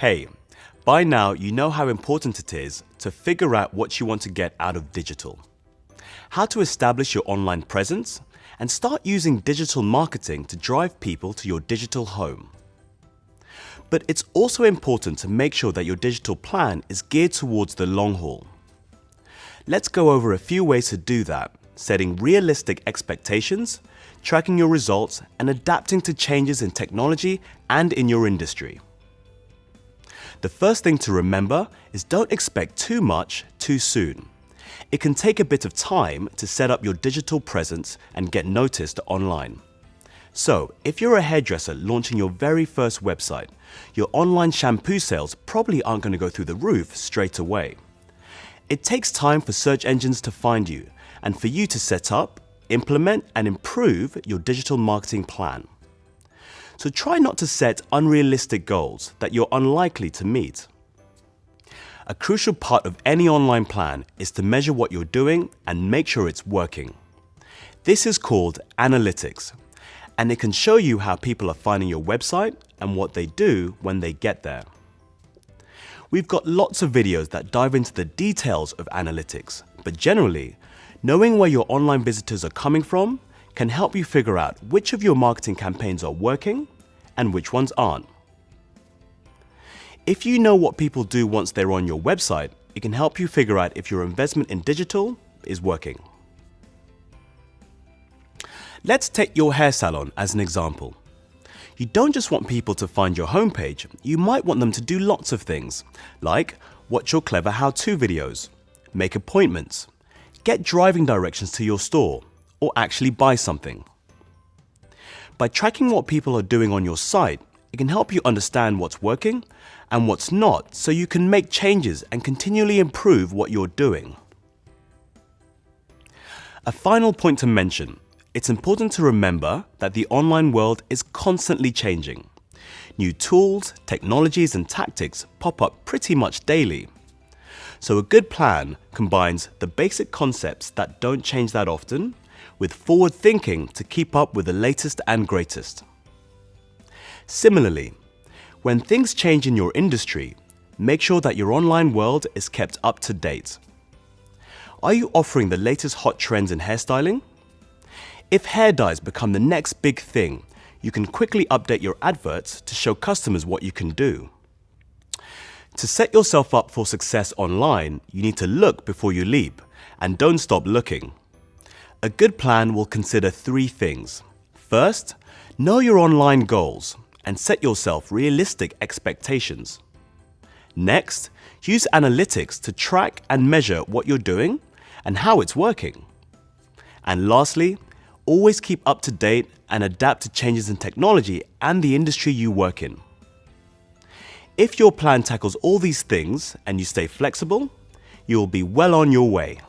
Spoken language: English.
Hey, by now you know how important it is to figure out what you want to get out of digital, how to establish your online presence, and start using digital marketing to drive people to your digital home. But it's also important to make sure that your digital plan is geared towards the long haul. Let's go over a few ways to do that, setting realistic expectations, tracking your results, and adapting to changes in technology and in your industry. The first thing to remember is don't expect too much too soon. It can take a bit of time to set up your digital presence and get noticed online. So, if you're a hairdresser launching your very first website, your online shampoo sales probably aren't going to go through the roof straight away. It takes time for search engines to find you and for you to set up, implement, and improve your digital marketing plan. So try not to set unrealistic goals that you're unlikely to meet. A crucial part of any online plan is to measure what you're doing and make sure it's working. This is called analytics, and it can show you how people are finding your website and what they do when they get there. We've got lots of videos that dive into the details of analytics, but generally, knowing where your online visitors are coming from can help you figure out which of your marketing campaigns are working and which ones aren't. If you know what people do once they're on your website, it can help you figure out if your investment in digital is working. Let's take your hair salon as an example. You don't just want people to find your homepage, you might want them to do lots of things, like watch your clever how-to videos, make appointments, get driving directions to your store, or actually buy something. By tracking what people are doing on your site, it can help you understand what's working and what's not, so you can make changes and continually improve what you're doing. A final point to mention. It's important to remember that the online world is constantly changing. New tools, technologies, and tactics pop up pretty much daily. So a good plan combines the basic concepts that don't change that often with forward thinking to keep up with the latest and greatest. Similarly, when things change in your industry, make sure that your online world is kept up to date. Are you offering the latest hot trends in hairstyling? If hair dyes become the next big thing, you can quickly update your adverts to show customers what you can do. To set yourself up for success online, you need to look before you leap, and don't stop looking. A good plan will consider three things. First, know your online goals and set yourself realistic expectations. Next, use analytics to track and measure what you're doing and how it's working. And lastly, always keep up to date and adapt to changes in technology and the industry you work in. If your plan tackles all these things and you stay flexible, you will be well on your way.